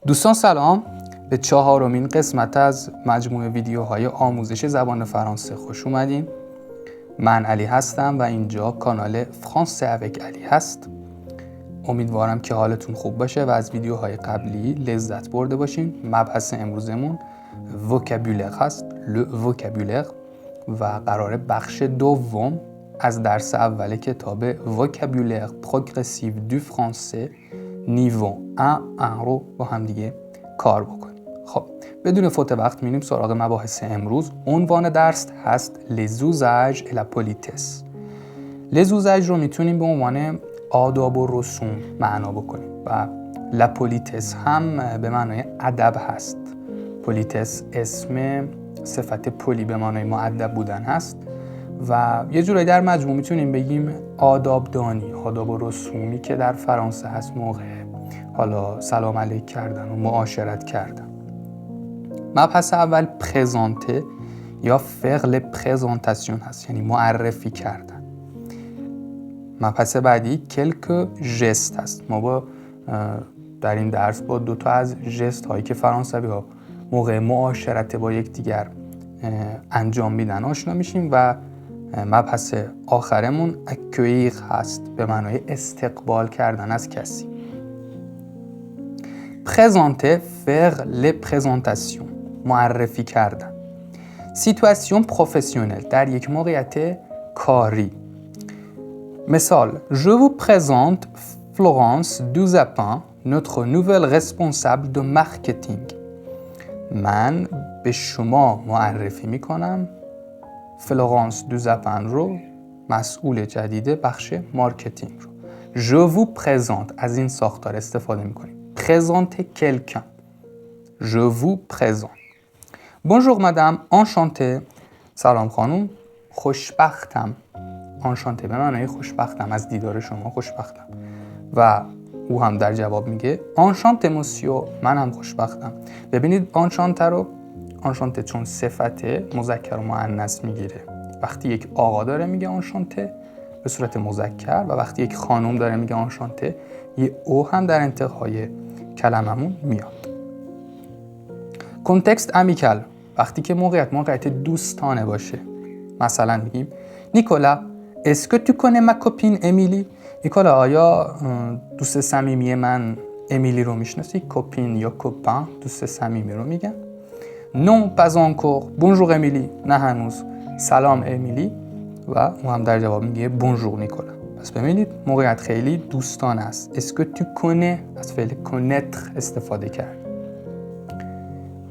دوستان سلام، به چهارمین قسمت از مجموعه ویدیوهای آموزش زبان فرانسه خوش اومدین. من علی هستم و اینجا کانال فرانسه اوک علی هست. امیدوارم که حالتون خوب باشه و از ویدیوهای قبلی لذت برده باشین. مبحث امروزمون وکابولر هست، وکابولر، و قراره بخش دوم از درس اول کتاب وکابولر پروگرسیو دو فرانسه نیو 1 رو با هم دیگه کار بکنیم. خب بدون فوت وقت میریم سراغ مباحث امروز. عنوان درس هست les usages et la politesse. les usages رو میتونیم به عنوان آداب و رسوم معنا بکنیم و la politesse هم به معنای ادب هست. politesse اسم صفت پلی به معنای مؤدب بودن هست و یه جورایی در مجموع میتونیم بگیم آدابدانی، آداب و رسومی که در فرانسه هست موقع حالا سلام علیک کردن و معاشرت کردن. مبحث اول پرزانته یا فعل پرزانتاسیون هست، یعنی معرفی کردن. مبحث بعدی کلک ژست هست. ما با در این درس با دو تا از ژست هایی که فرانسوی ها موقع معاشرت با یکدیگر انجام میدن آشنا میشیم و مبحث آخرمون اکویر هست به معنای استقبال کردن از کسی. پرزانته faire les présentations، معرفی کردن. سیتواسیون پروفسیونل، در یک موقعیت کاری. مثال Je vous présente Florence Duzapin, notre nouvelle responsable de marketing. من به شما معرفی میکنم فلورانس دوزاپن رو، مسئول جدید بخش مارکتینگ رو. Je vous présente، از این ساختار استفاده میکنیم. Présenter quelqu'un. Je vous présente. Bonjour madame, enchanté. سلام خانم، خوشبختم. enchanté به معنای خوشبختم، از دیدار شما خوشبختم. و او هم در جواب میگه enchanté monsieur، من هم خوشبختم. ببینید enchanté رو، enchanté چون صفت مذکر و مؤنث میگیره. وقتی یک آقا داره میگه enchanté به صورت مذکر و وقتی یک خانم داره میگه enchanté یه او هم در انتهای کلممون میاد. کنتکست امیکال، وقتی که موقعیت دوستانه باشه. مثلا میگیم نیکولا est-ce que tu connais ma copine امیلی؟ نیکولا آیا دوست صمیمی من امیلی رو میشناسی؟ کوپین یا کوپن دوست صمیمی رو میگن. non pas encore bonjour امیلی، نه هنوز، سلام امیلی، و اون هم در جواب میگه bonjour نیکولا. پس ببینید موقعیت خیلی دوستانه است. est-ce que tu connais از فعل connaître استفاده کرد.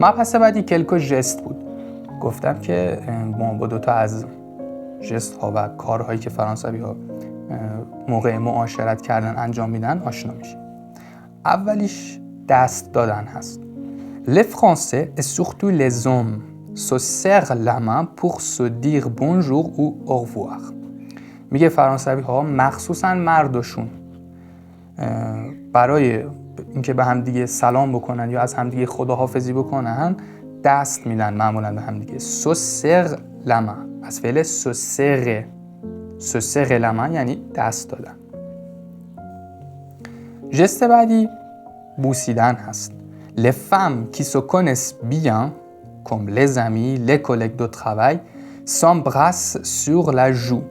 مبحث بعدی کلکو ژست بود. گفتم که ما با دو تا از ژست ها و کارهایی که فرانسوی ها موقع معاشرت کردن انجام میدن آشنا میشیم. اولیش دست دادن هست. Les Français et surtout les hommes se serrent la main pour se dire bonjour ou au revoir. میگه فرانسوی ها مخصوصا مردشون برای اینکه به هم دیگه سلام بکنن یا از هم دیگه خداحافظی بکنن دست میدن معمولا به هم دیگه. se serre la main از فعل se serrer، se serrer la main یعنی دست دادن. ژست بعدی بوسیدن هست. Les femmes qui se connaissent bien, comme les amis, les collègues de travail, s'embrassent sur la joue.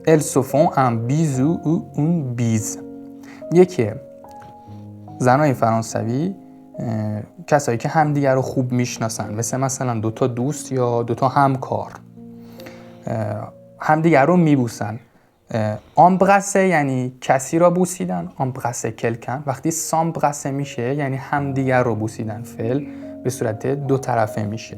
Elles se font un bisou ou une bise. یکی زنای فرانسوی کسایی که همدیگر رو خوب میشناسن، مثلا دو تا دوست یا دو تا همکار، همدیگر رو میبوسن. امبراسه یعنی کسی را بوسیدن، امبراسه کلکن. وقتی سامبراسه میشه یعنی همدیگر رو بوسیدن، فعل به صورت دو طرفه میشه.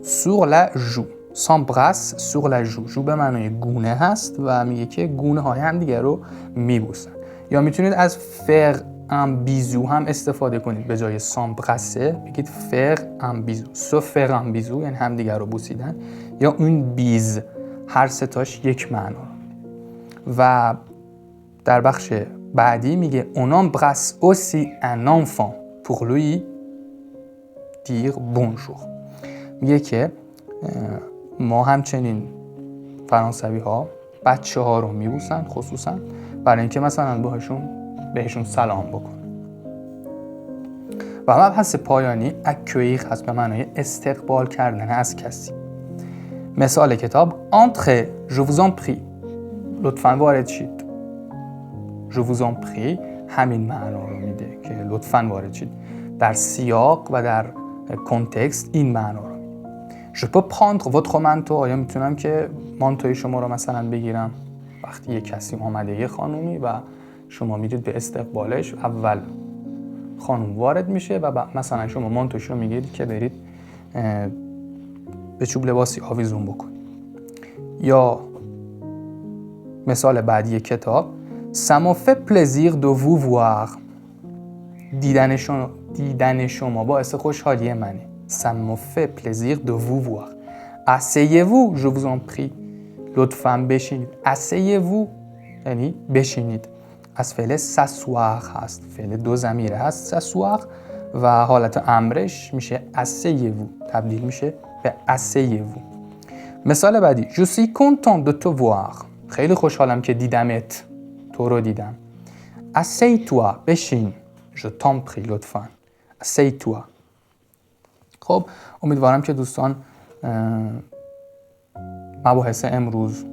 sur la joue، s'embrasse sur la joue. جو به معنای گونه هست و میگه که گونه های همدیگر رو میبوسن. یا میتونید از faire un bisou هم استفاده کنید، به جای s'embrasser بگید faire un bisou. se faire un bisou یعنی همدیگر رو بوسیدن، یا une bise، هر ستاش یک معنا. و در بخش بعدی میگه on embrasse aussi un enfant pour lui dire bonjour. میگه که ما همچنین فرانسوی ها بچه ها رو میبوسن، خصوصا برای اینکه مثلا بهشون سلام بکنن. و مبحث پایانی accueillir هست به معنای استقبال کردن از کسی. مثال کتاب entrez je vous en prie لطفاً وارد شید. je vous en prie همین معنا رو میده که لطفاً وارد شید. در سیاق و در کنتکست این معنا رو میده. je peux prendre votre manteau آیا میتونم که مانتوی شما رو مثلا بگیرم؟ وقتی یه کسی اومده، یه خانومی و شما میرید به استقبالش، اول خانوم وارد میشه و مثلا شما مانتوش رو میگیرید که برید به چوب لباسی آویزون بکنید. یا مثال بعدی کتاب Ça me fait plaisir de vous voir دیدن شما باعث خوشحالی منه. Ça me fait plaisir de vous voir. Asseyez-vous je vous en prie لطفاً بشینید. Asseyez-vous یعنی بشینید. از فعل s'asseoir هست، فعل دو ضمیره هست s'asseoir و حالت امرش میشه asseyez-vous، تبدیل میشه به asseyez-vous. مثال بعدی Je suis content de te voir خیلی خوشحالم که دیدمت، تو رو دیدم. Assey-toi بشین. Je t'en prie لطفاً. Assey-toi. خب امیدوارم که دوستان مباحث امروز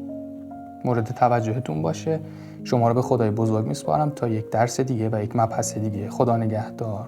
مورد توجهتون باشه. شما رو به خدای بزرگ میسپارم تا یک درس دیگه و یک مبحث دیگه. خدا نگهدار.